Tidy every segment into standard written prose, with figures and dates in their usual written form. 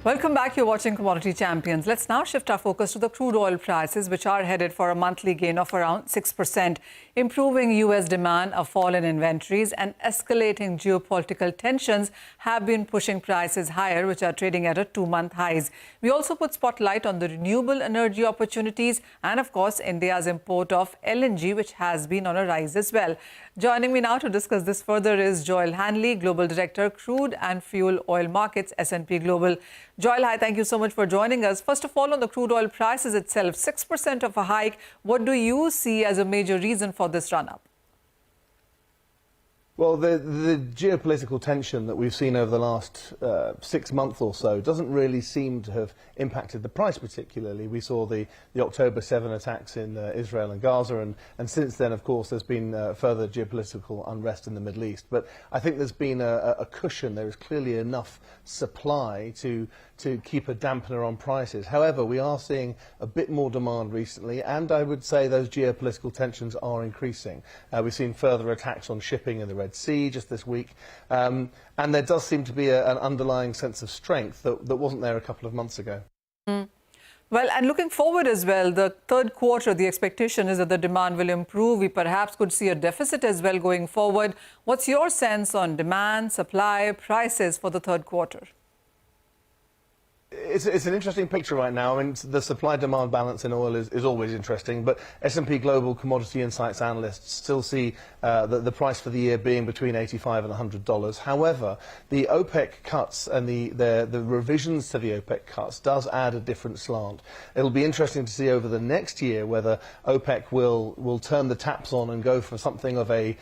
Welcome back. You're watching Commodity Champions. Let's now shift our focus to the crude oil prices, which are headed for a monthly gain of around 6%. Improving U.S. demand, a fall in inventories and escalating geopolitical tensions have been pushing prices higher, which are trading at a two-month highs. We also put spotlight on the renewable energy opportunities and, of course, India's import of LNG, which has been on a rise as well. Joining me now to discuss this further is Joel Hanley, Global Director, Crude and Fuel Oil Markets, S&P Global. Joel, hi, thank you so much for joining us. First of all, on the crude oil prices itself, 6% of a hike. What do you see as a major reason for this run-up? Well, the geopolitical tension that we've seen over the last 6 months or so doesn't really seem to have impacted the price particularly. We saw the October 7 attacks in Israel and Gaza, and since then, of course, there's been further geopolitical unrest in the Middle East. But I think there's been a cushion. There is clearly enough supply to keep a dampener on prices. However, we are seeing a bit more demand recently, and I would say those geopolitical tensions are increasing. We've seen further attacks on shipping in the Red Sea just this week, and there does seem to be an underlying sense of strength that wasn't there a couple of months ago. Well, and looking forward as well, the third quarter, the expectation is that the demand will improve. We perhaps could see a deficit as well going forward. What's your sense on demand, supply, prices for the third quarter? It's an interesting picture right now. I mean, the supply-demand balance in oil is always interesting, but S&P Global Commodity Insights analysts still see the price for the year being between $85 and $100. However, the OPEC cuts and the revisions to the OPEC cuts does add a different slant. It'll be interesting to see over the next year whether OPEC will turn the taps on and go for something of a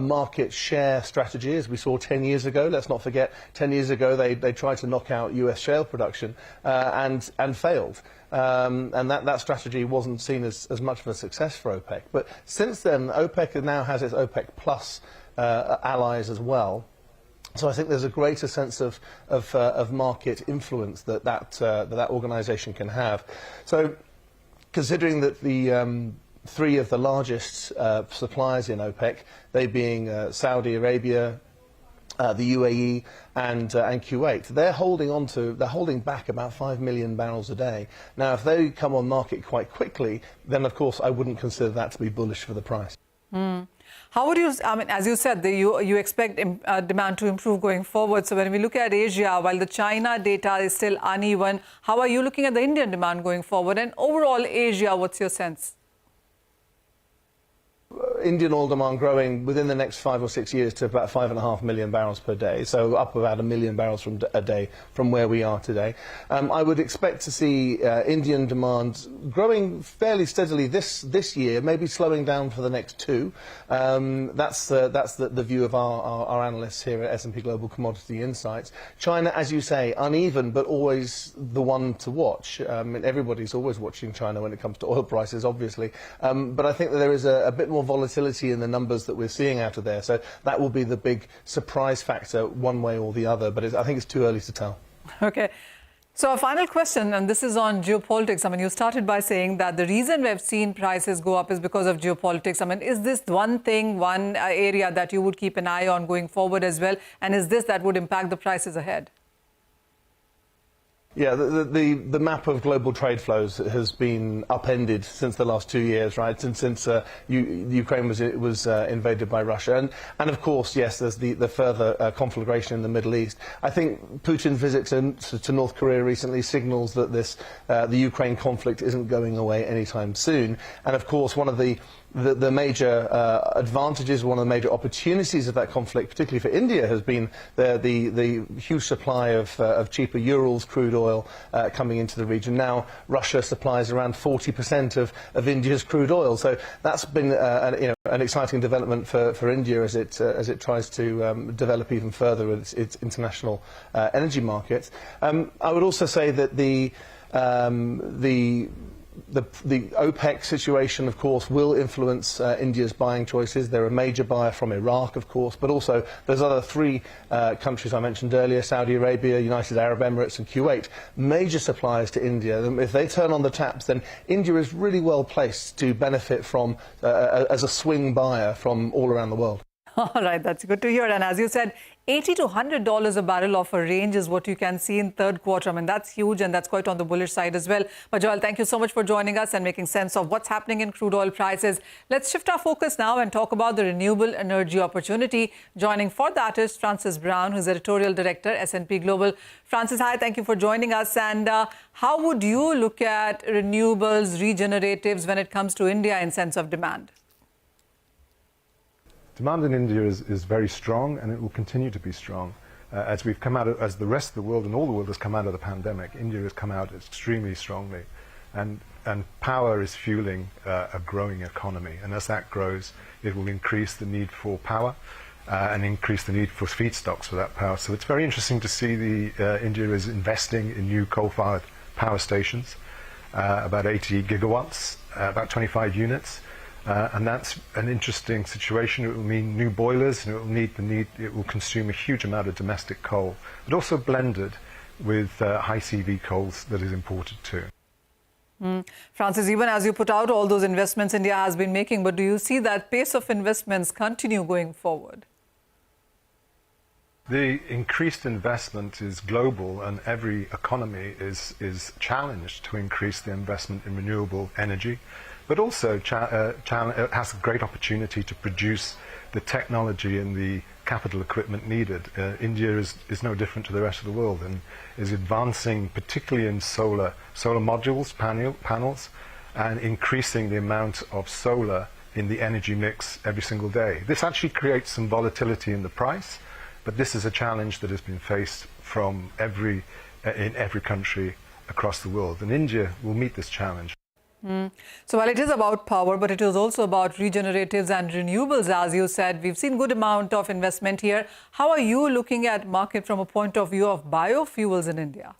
market share strategy, as we saw 10 years ago. Let's not forget, 10 years ago they tried to knock out US shale production and failed. And that strategy wasn't seen as much of a success for OPEC. But since then, OPEC now has its OPEC Plus allies as well. So I think there's a greater sense of market influence that organisation can have. So considering that the three of the largest suppliers in OPEC, they being Saudi Arabia, the UAE and Kuwait, they're holding back about 5 million barrels a day. Now, if they come on market quite quickly, then of course I wouldn't consider that to be bullish for the price. How would you, I mean, as you said, you expect demand to improve going forward. So when we look at Asia, while the China data is still uneven, how are you looking at the Indian demand going forward? And overall Asia, what's your sense? Indian oil demand growing within the next 5 or 6 years to about 5.5 million barrels per day, so up about 1 million barrels a day from where we are today. I would expect to see Indian demand growing fairly steadily this year, maybe slowing down for the next 2. That's the view of our analysts here at S&P Global Commodity Insights. China, as you say, uneven, but always the one to watch. Everybody's always watching China when it comes to oil prices, obviously. But I think that there is a bit more volatility in the numbers that we're seeing out of there. So that will be the big surprise factor one way or the other. But I think it's too early to tell. Okay. So a final question, and this is on geopolitics. I mean, you started by saying that the reason we've seen prices go up is because of geopolitics. I mean, is this one thing, one area that you would keep an eye on going forward as well? And is this that would impact the prices ahead? Yeah, the map of global trade flows has been upended since the last 2 years, right? Since Ukraine was invaded by Russia, and of course, yes, there's the further conflagration in the Middle East. I think Putin's visit to North Korea recently signals that the Ukraine conflict isn't going away anytime soon. And of course, one of the major advantages, one of the major opportunities of that conflict, particularly for India, has been the huge supply of cheaper Urals crude oil coming into the region. Now, Russia supplies around 40% of India's crude oil, so that's been an exciting development for India as it tries to develop even further with its international energy markets. I would also say that the OPEC situation, of course, will influence India's buying choices. They're a major buyer from Iraq, of course, but also those other 3 countries I mentioned earlier, Saudi Arabia, United Arab Emirates and Kuwait, major suppliers to India. If they turn on the taps, then India is really well placed to benefit from, as a swing buyer from all around the world. All right, that's good to hear. And as you said, $80 to $100 a barrel of a range is what you can see in third quarter. I mean, that's huge, and that's quite on the bullish side as well. But Joel, thank you so much for joining us and making sense of what's happening in crude oil prices. Let's shift our focus now and talk about the renewable energy opportunity. Joining for that is Francis Browne, who's Editorial Director, S&P Global. Francis, hi, thank you for joining us. And how would you look at renewables, regeneratives when it comes to India in sense of demand? Demand in India is very strong, and it will continue to be strong. As we've come out, as the rest of the world and all the world has come out of the pandemic, India has come out extremely strongly. And power is fueling a growing economy. And as that grows, it will increase the need for power and increase the need for feedstocks for that power. So it's very interesting to see India is investing in new coal-fired power stations, about 80 gigawatts, about 25 units. And that's an interesting situation. It will mean new boilers, and it will consume a huge amount of domestic coal, but also blended with high CV coals that is imported too. Francis, even as you put out all those investments India has been making, but do you see that pace of investments continue going forward? The increased investment is global, and every economy is challenged to increase the investment in renewable energy, but also it has a great opportunity to produce the technology and the capital equipment needed. India is no different to the rest of the world and is advancing particularly in solar modules, panels, and increasing the amount of solar in the energy mix every single day. This actually creates some volatility in the price, but this is a challenge that has been faced in every country across the world, and India will meet this challenge. So while it is about power, but it is also about regeneratives and renewables, as you said. We've seen good amount of investment here. How are you looking at market from a point of view of biofuels in India?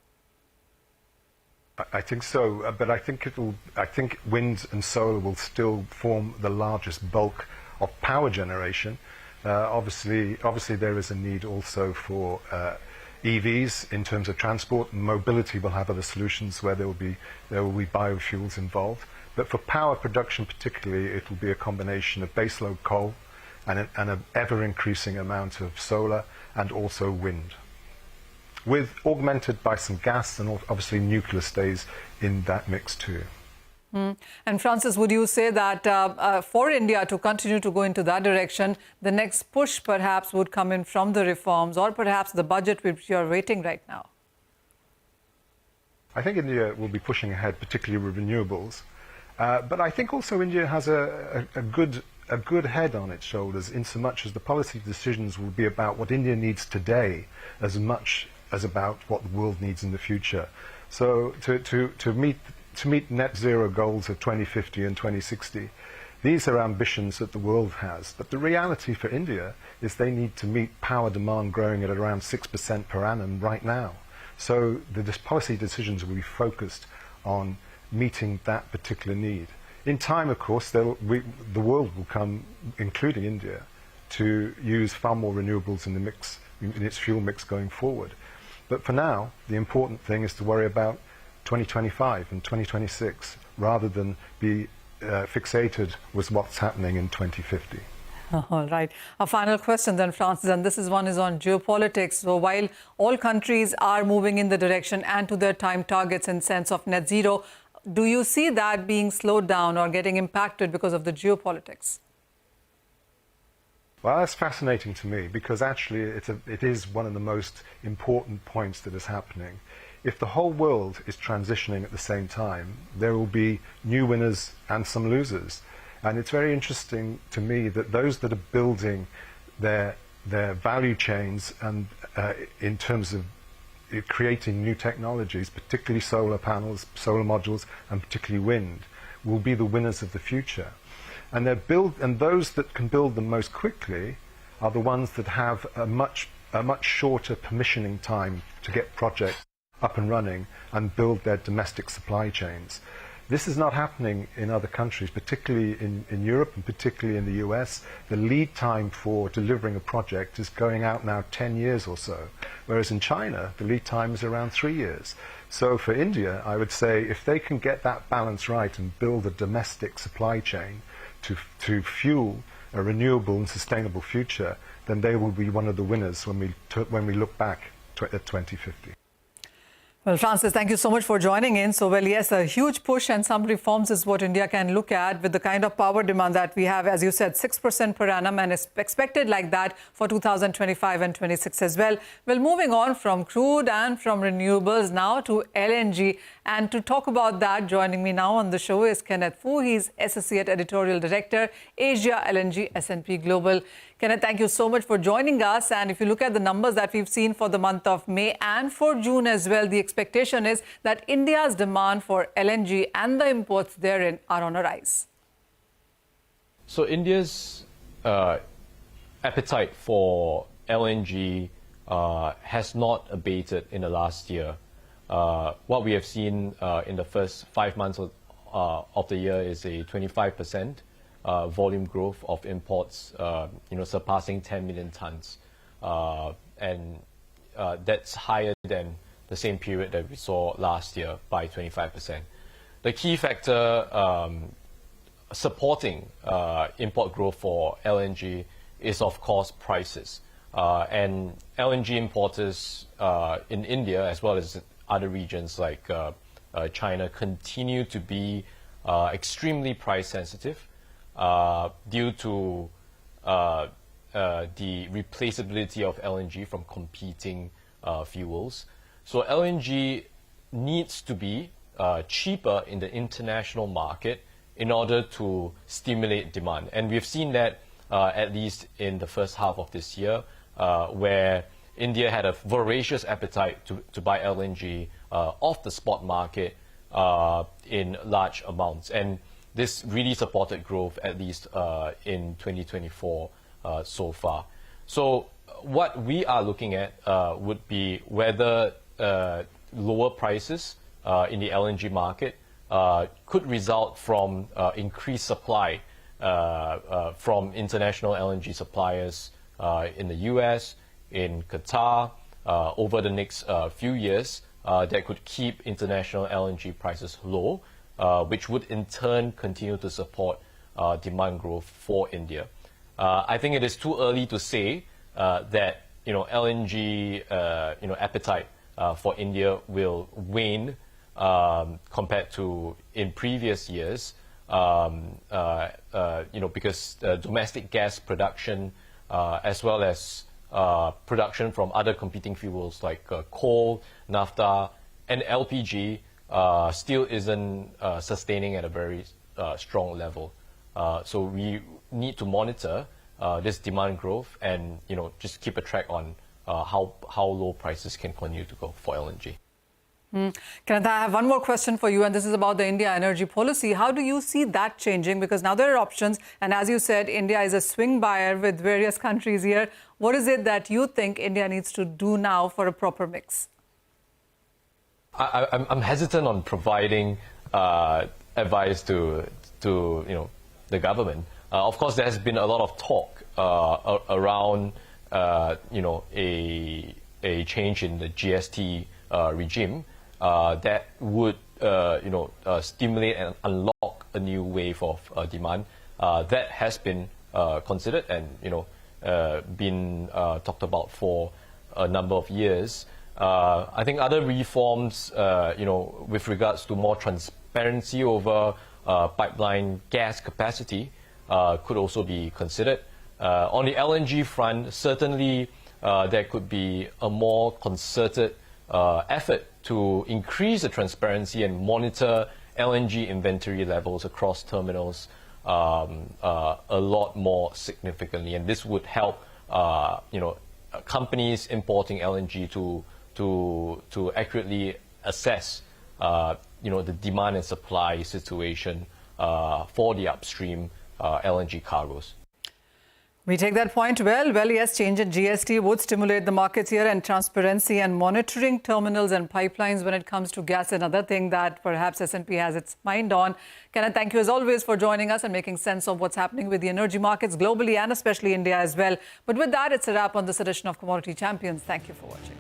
I think so, but I think wind and solar will still form the largest bulk of power generation. Obviously there is a need also for EVs in terms of transport. Mobility will have other solutions where there will be biofuels involved. But for power production particularly, it will be a combination of baseload coal and an ever-increasing amount of solar and also wind, augmented by some gas, and obviously nuclear stays in that mix too. And Francis, would you say that for India to continue to go into that direction, the next push perhaps would come in from the reforms or perhaps the budget which you're waiting right now? I think India will be pushing ahead, particularly with renewables. But I think also India has a good head on its shoulders, in so much as the policy decisions will be about what India needs today as much as about what the world needs in the future. So to meet net zero goals of 2050 and 2060, these are ambitions that the world has. But the reality for India is they need to meet power demand growing at around 6% per annum right now. So the policy decisions will be focused on meeting that particular need. In time, of course, the world will come, including India, to use far more renewables in the mix, in its fuel mix going forward. But for now, the important thing is to worry about 2025 and 2026, rather than be fixated with what's happening in 2050. All right. A final question then, Francis, and this one is on geopolitics. So while all countries are moving in the direction and to their time targets in sense of net zero, do you see that being slowed down or getting impacted because of the geopolitics? Well, that's fascinating to me, because actually it is one of the most important points that is happening. If the whole world is transitioning at the same time, there will be new winners and some losers. And it's very interesting to me that those that are building their value chains and in terms of creating new technologies, particularly solar panels, solar modules, and particularly wind, will be the winners of the future. And those that can build them most quickly are the ones that have a much shorter permissioning time to get projects up and running and build their domestic supply chains. This is not happening in other countries, particularly in Europe and particularly in the US. The lead time for delivering a project is going out now 10 years or so, whereas in China, the lead time is around 3 years. So for India, I would say if they can get that balance right and build a domestic supply chain to fuel a renewable and sustainable future, then they will be one of the winners when we look back at 2050. Well, Francis, thank you so much for joining in. So, well, yes, a huge push and some reforms is what India can look at with the kind of power demand that we have, as you said, 6% per annum, and it's expected like that for 2025 and 26 as well. Well, moving on from crude and from renewables now to LNG. And to talk about that, joining me now on the show is Kenneth. He's Associate Editorial Director, Asia LNG, S&P Global. Kenneth, thank you so much for joining us. And if you look at the numbers that we've seen for the month of May and for June as well, the expectation is that India's demand for LNG and the imports therein are on a rise. So India's appetite for LNG has not abated in the last year. What we have seen in the first 5 months of the year is a 25% volume growth of imports, surpassing 10 million tons. And that's higher than the same period that we saw last year by 25%. The key factor supporting import growth for LNG is, of course, prices. And LNG importers in India, as well as other regions like China, continue to be extremely price sensitive due to the replaceability of LNG from competing fuels. So LNG needs to be cheaper in the international market in order to stimulate demand. And we've seen that at least in the first half of this year, where India had a voracious appetite to buy LNG off the spot market in large amounts. And this really supported growth, at least in 2024 so far. So what we are looking at would be whether lower prices in the LNG market could result from increased supply from international LNG suppliers in the US, in Qatar, over the next few years that could keep international LNG prices low, which would in turn continue to support demand growth for India. I think it is too early to say that LNG appetite for India will wane compared to in previous years, because domestic gas production as well as production from other competing fuels like coal, naphtha, and LPG still isn't sustaining at a very strong level. So we need to monitor this demand growth and just keep a track on how low prices can continue to go for LNG. Kenneth, I have one more question for you, and this is about the India energy policy. How do you see that changing? Because now there are options, and as you said, India is a swing buyer with various countries here. What is it that you think India needs to do now for a proper mix? I'm hesitant on providing advice to the government. Of course, there has been a lot of talk around a change in the GST regime that would stimulate and unlock a new wave of demand. That has been considered and been talked about for a number of years. I think other reforms, with regards to more transparency over pipeline gas capacity, could also be considered. On the LNG front, certainly there could be a more concerted effort to increase the transparency and monitor LNG inventory levels across terminals a lot more significantly, and this would help companies importing LNG to accurately assess the demand and supply situation for the upstream LNG cargoes. We take that point well. Well, yes, change in GST would stimulate the markets here, and transparency and monitoring terminals and pipelines when it comes to gas, another thing that perhaps S&P has its mind on. Kenneth, thank you as always for joining us and making sense of what's happening with the energy markets globally and especially India as well. But with that, it's a wrap on this edition of Commodity Champions. Thank you for watching.